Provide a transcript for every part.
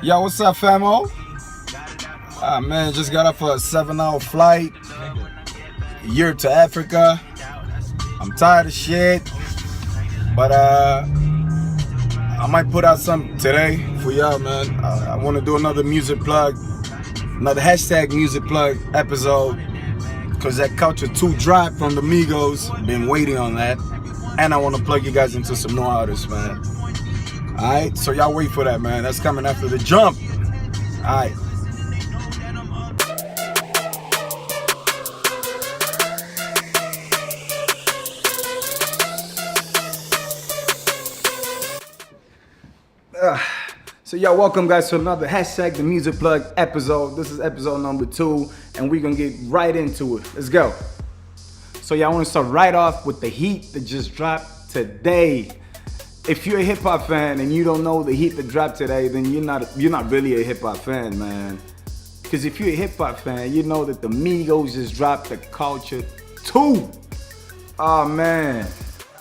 Yo, what's up, famo? Ah, man, just got off a 7-hour flight, Europe to Africa. I'm tired of shit, but I might put out something today for y'all, man. I want to do another music plug, another hashtag music plug episode, because that Culture 2 drop from the Migos, been waiting on that. And I want to plug you guys into some new artists, man. Alright, so y'all wait for that, man. That's coming after the jump. Alright. So y'all, welcome guys to another hashtag the music plug episode. This is episode number 2, and we're gonna get right into it. Let's go. So y'all, I want to start right off with the heat that just dropped today. If you're a hip hop fan and you don't know the heat that dropped today, then you're not really a hip hop fan, man. Because if you're a hip hop fan, you know that the Migos just dropped the Culture 2. Oh man,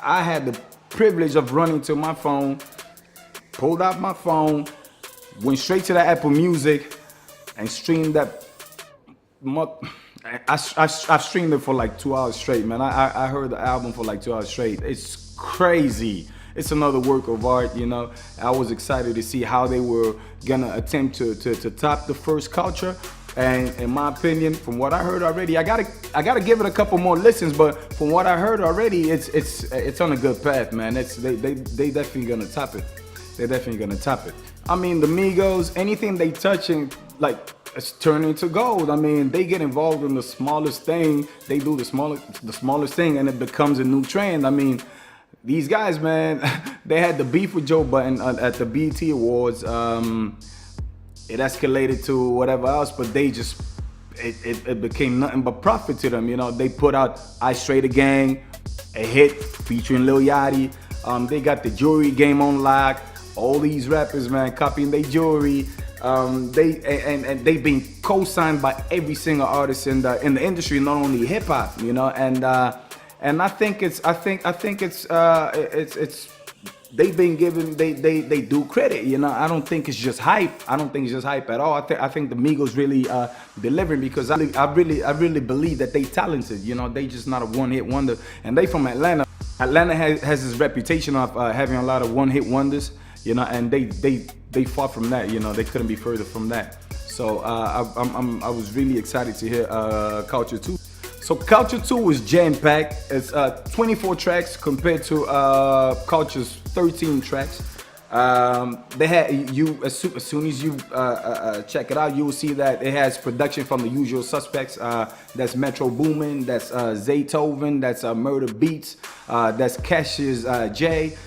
I had the privilege of running to my phone, pulled out my phone, went straight to the Apple Music, and streamed that. I streamed it for like 2 hours straight, man. I heard the album for like 2 hours straight. It's crazy. It's another work of art, you know. I was excited to see how they were gonna attempt to top the first Culture. And in my opinion, from what I heard already, I gotta give it a couple more listens. But from what I heard already, it's on a good path, man. They definitely gonna top it. They're definitely gonna top it. I mean, the Migos, anything they touch and like it's turning to gold. I mean, they get involved in the smallest thing. They do the smallest thing, and it becomes a new trend. I mean, these guys, man, they had the beef with Joe Budden at the BET Awards. It escalated to whatever else, but they just it became nothing but profit to them. You know, they put out "I Straight a Gang," a hit featuring Lil Yachty. They got the jewelry game on lock. All these rappers, man, copying their jewelry. They've been co-signed by every single artist in the industry, not only hip hop, you know. And I think it's they've been given they do credit, you know. I don't think it's just hype. I don't think it's just hype at all. I think the Migos really delivering, because I really believe that they talented, you know. They just not a one-hit wonder, and they from Atlanta. Atlanta has this reputation of having a lot of one-hit wonders, you know, and they fought from that, you know. They couldn't be further from that. So I was really excited to hear Culture 2. So Culture 2 is jam-packed. It's 24 tracks compared to Culture's 13 tracks. They had you as soon as you check it out, you will see that it has production from the usual suspects. That's Metro Boomin, that's Zaytoven, that's Murder Beats, that's Cassius J.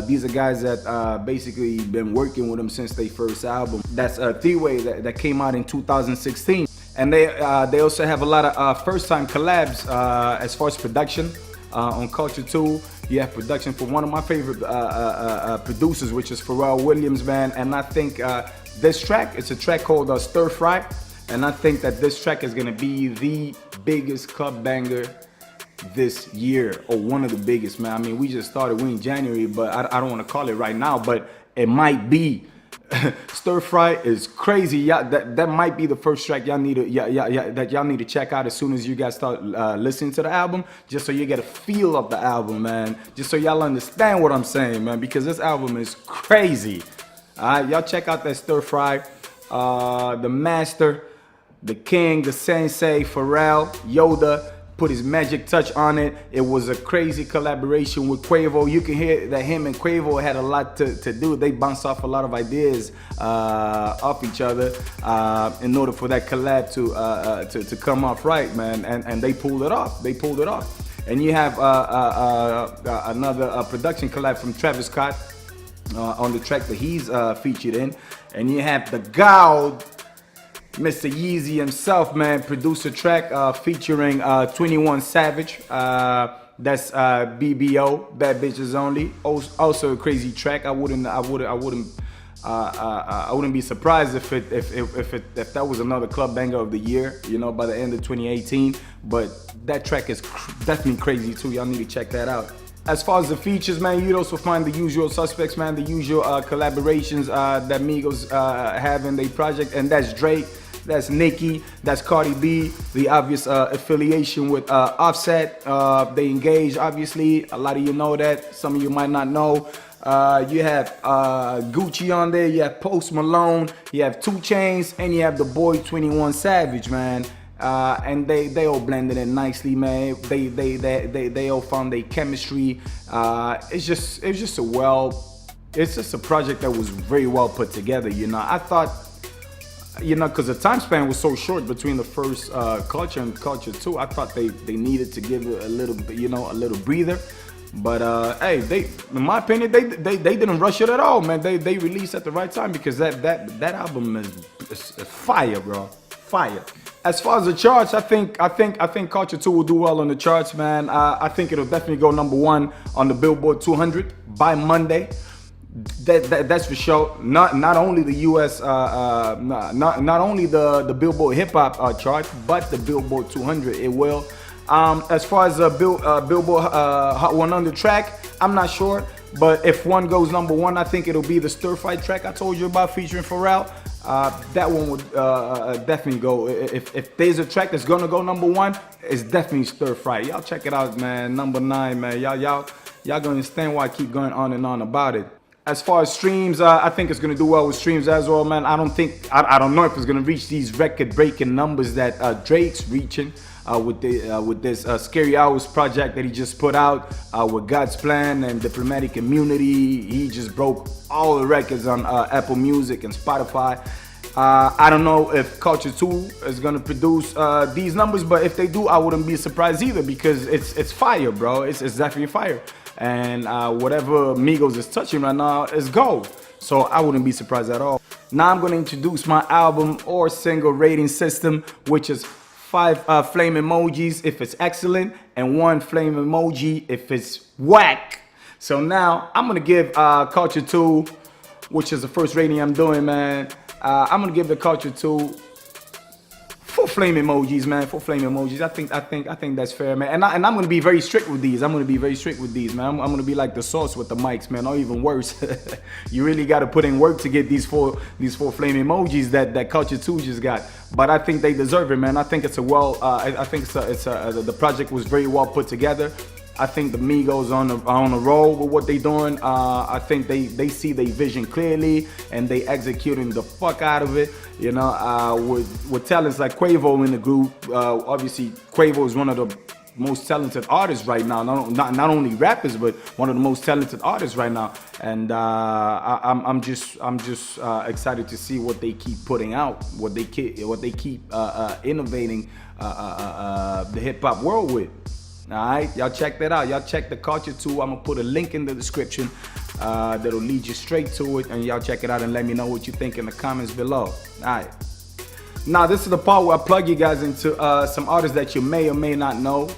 These are guys that basically been working with them since their first album. That's Three-Way that came out in 2016. And they also have a lot of first-time collabs as far as production on Culture 2. You have production for one of my favorite producers, which is Pharrell Williams, man. And I think this track, it's a track called Stir Fry. And I think that this track is gonna be the biggest club banger this year, or one of the biggest, man. I mean, we just started, we in January, but I don't wanna call it right now, but it might be. Stir Fry is crazy. Yeah, that might be the first track y'all need to check out as soon as you guys start listening to the album, just so you get a feel of the album, man. Just so y'all understand what I'm saying, man, because this album is crazy. Alright, y'all check out that Stir Fry. The Master, the King, the Sensei, Pharrell, Yoda put his magic touch on it. It was a crazy collaboration with Quavo. You can hear that him and Quavo had a lot to do. They bounced off a lot of ideas off each other in order for that collab to come off right, man. And they pulled it off. They pulled it off. And you have another production collab from Travis Scott on the track that he's featured in. And you have the God, Mr. Yeezy himself, man, produced a track featuring 21 Savage. That's BBO, Bad Bitches Only. Also a crazy track. I wouldn't be surprised if that was another club banger of the year, you know, by the end of 2018. But that track is definitely crazy too. Y'all need to check that out. As far as the features, man, you'd also find the usual suspects, man, the usual collaborations that Migos have in their project, and that's Drake, that's Nicki, that's Cardi B, the obvious affiliation with Offset. They engage, obviously. A lot of you know that. Some of you might not know. You have Gucci on there, you have Post Malone, you have 2 Chainz, and you have the boy 21 Savage, man. And they all blended in nicely, man. They all found their chemistry. It's just a project that was very well put together. You know, I thought, you know, because the time span was so short between the first Culture and Culture 2, I thought they needed to give it a little, you know, a little breather. But hey, in my opinion, they didn't rush it at all, man. They released at the right time, because that album is fire, bro, fire. As far as the charts, I think Culture 2 will do well on the charts, man. I think it'll definitely go #1 on the Billboard 200 by Monday. That's for sure. Not only the U.S. Not only the Billboard Hip Hop chart, but the Billboard 200. It will. As far as Billboard Hot 100 track, I'm not sure. But if one goes #1, I think it'll be the Stir Fry track I told you about featuring Pharrell. That one would definitely go. If there's a track that's gonna go #1, it's definitely Stir Fry. Y'all check it out, man. #9, man. Y'all gonna understand why I keep going on and on about it. As far as streams, I think it's gonna do well with streams as well, man. I don't know if it's gonna reach these record-breaking numbers that Drake's reaching. With this Scary Hours project that he just put out with God's Plan and Diplomatic Immunity. He just broke all the records on Apple Music and Spotify. I don't know if Culture 2 is gonna produce these numbers, but if they do, I wouldn't be surprised either, because it's fire, bro. It's definitely fire, and whatever Migos is touching right now is gold. So I wouldn't be surprised at all. Now I'm gonna introduce my album or single rating system, which is 5 flame emojis if it's excellent, and 1 flame emoji if it's whack. So now I'm gonna give Culture 2, which is the first rating I'm doing, man. I'm gonna give the Culture 2 4 flame emojis, man. 4 flame emojis. I think that's fair, man. And I'm gonna be very strict with these. I'm man. I'm gonna be like the sauce with the mics, man, or even worse. You really gotta put in work to get these four flame emojis that Culture 2 just got. But I think they deserve it, man. I think it's the project was very well put together. I think the Migos on a roll with what they doing. I think they see their vision clearly, and they executing the fuck out of it. You know, with talents like Quavo in the group. Obviously, Quavo is one of the most talented artists right now. Not only rappers, but one of the most talented artists right now. And I'm just excited to see what they keep putting out, what they keep innovating the hip hop world with. Alright, y'all check that out. Y'all check the Culture 2. I'm gonna put a link in the description that'll lead you straight to it, and y'all check it out and let me know what you think in the comments below. Alright. Now this is the part where I plug you guys into some artists that you may or may not know.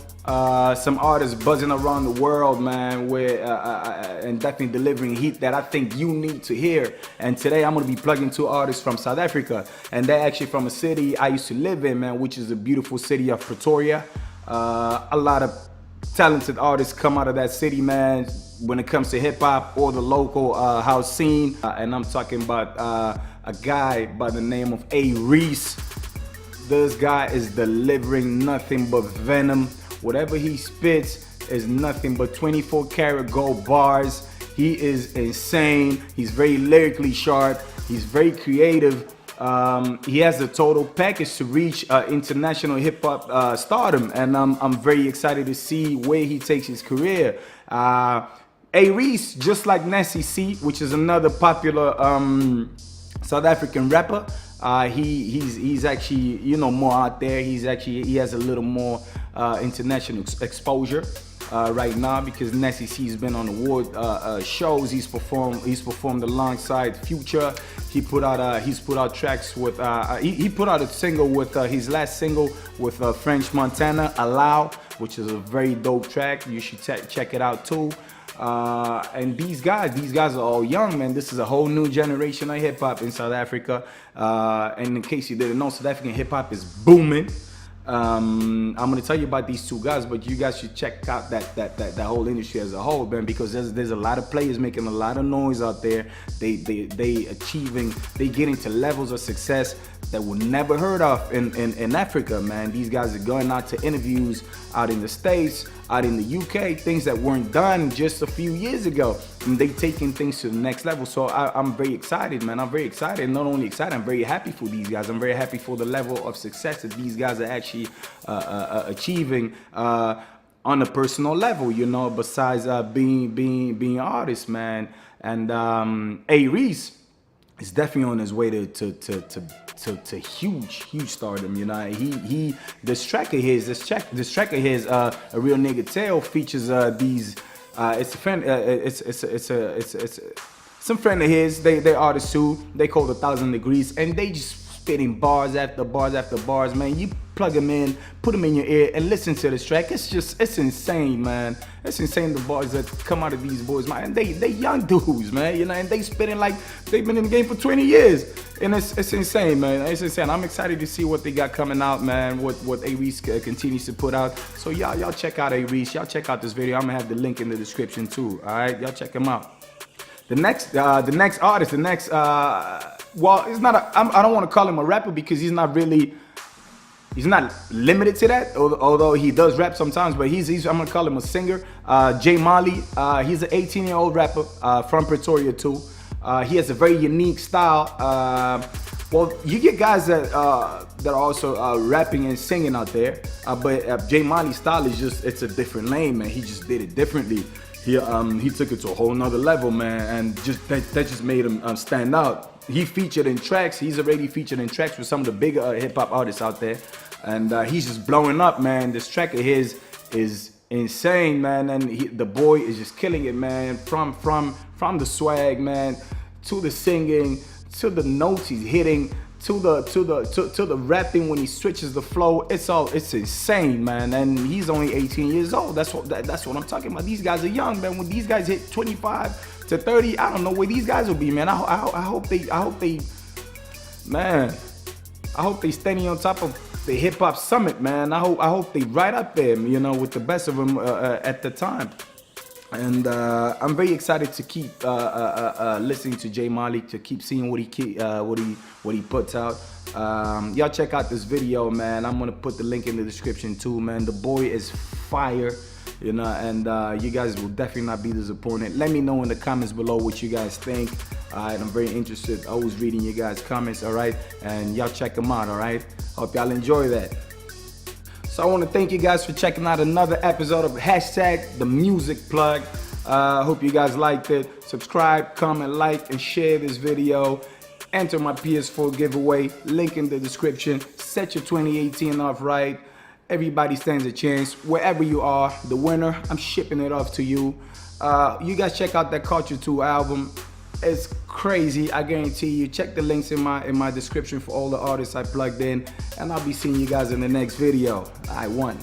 Some artists buzzing around the world, man, and definitely delivering heat that I think you need to hear. And today I'm gonna be plugging 2 artists from South Africa, and they're actually from a city I used to live in, man, which is the beautiful city of Pretoria. A lot of talented artists come out of that city, man, when it comes to hip hop or the local house scene. And I'm talking about a guy by the name of A. Reese. This guy is delivering nothing but venom. Whatever he spits is nothing but 24 karat gold bars. He is insane. He's very lyrically sharp. He's very creative. He has the total package to reach international hip hop stardom, and I'm very excited to see where he takes his career. A. Reese, just like Nasty C, which is another popular South African rapper, he's actually, you know, more out there. He has a little more international exposure right now, because Nasty C's been on award shows. He's performed alongside Future. He's put out tracks with he put out a single with his last single with French Montana, Allow, which is a very dope track. You should check it out too. And these guys are all young, man. This is a whole new generation of hip hop in South Africa. And in case you didn't know, South African hip hop is booming. I'm gonna tell you about these two guys, but you guys should check out that whole industry as a whole, man, because there's a lot of players making a lot of noise out there. They getting to levels of success that were never heard of in Africa, man. These guys are going out to interviews out in the States, out in the UK, things that weren't done just a few years ago, and they taking things to the next level. So I'm very excited, man. I'm very excited. Not only excited, I'm very happy for these guys. I'm very happy for the level of success that these guys are actually achieving on a personal level, you know, besides being artists, man. And A. Reese is definitely on his way to huge stardom, you know. This track of his, a Real Nigga Tale, features these. It's a friend. It's some friend of his. They artists too. They call it 1,000 Degrees, and they just spitting bars after bars after bars, man. You plug them in, put them in your ear, and listen to this track. It's insane, man. It's insane, the bars that come out of these boys, man. And they young dudes, man, you know, and they spitting like they've been in the game for 20 years. And it's insane, man. It's insane. I'm excited to see what they got coming out, man, what A. Reese continues to put out. So y'all check out A. Reese. Y'all check out this video. I'm gonna have the link in the description too, all right? Y'all check him out. The next artist, well, it's not I don't want to call him a rapper because he's not limited to that, although he does rap sometimes, but I'm gonna call him a singer. J. Molly, he's an 18-year-old rapper from Pretoria too. He has a very unique style. Well, you get guys that are also rapping and singing out there, but J. Molly's style is it's a different lane, man. He just did it differently. He took it to a whole nother level, man, and that just made him stand out. He featured in tracks. He's already featured in tracks with some of the bigger hip hop artists out there, and he's just blowing up, man. This track of his is insane, man, and the boy is just killing it, man. From the swag, man, to the singing, to the notes he's hitting, to the rapping when he switches the flow. It's insane, man. And he's only 18 years old. That's what I'm talking about. These guys are young, man. When these guys hit 25 to 30, I don't know where these guys will be, man. I hope they standing on top of the hip hop summit, man. I hope they right up there, you know, with the best of them at the time. And I'm very excited to keep listening to J. Molly, to keep seeing what he puts out. Y'all check out this video, man. I'm gonna put the link in the description too, man. The boy is fire, you know, and you guys will definitely not be disappointed. Let me know in the comments below what you guys think. Alright, I'm very interested. Always reading you guys' comments, alright? And y'all check them out, alright? Hope y'all enjoy that. So I want to thank you guys for checking out another episode of #The Music Plug. Hope you guys liked it. Subscribe, comment, like, and share this video. Enter my PS4 giveaway, link in the description. Set your 2018 off right. Everybody stands a chance. Wherever you are, the winner, I'm shipping it off to you. You guys check out that Culture 2 album. It's crazy, I guarantee you. Check the links in my description for all the artists I plugged in, and I'll be seeing you guys in the next video. I won.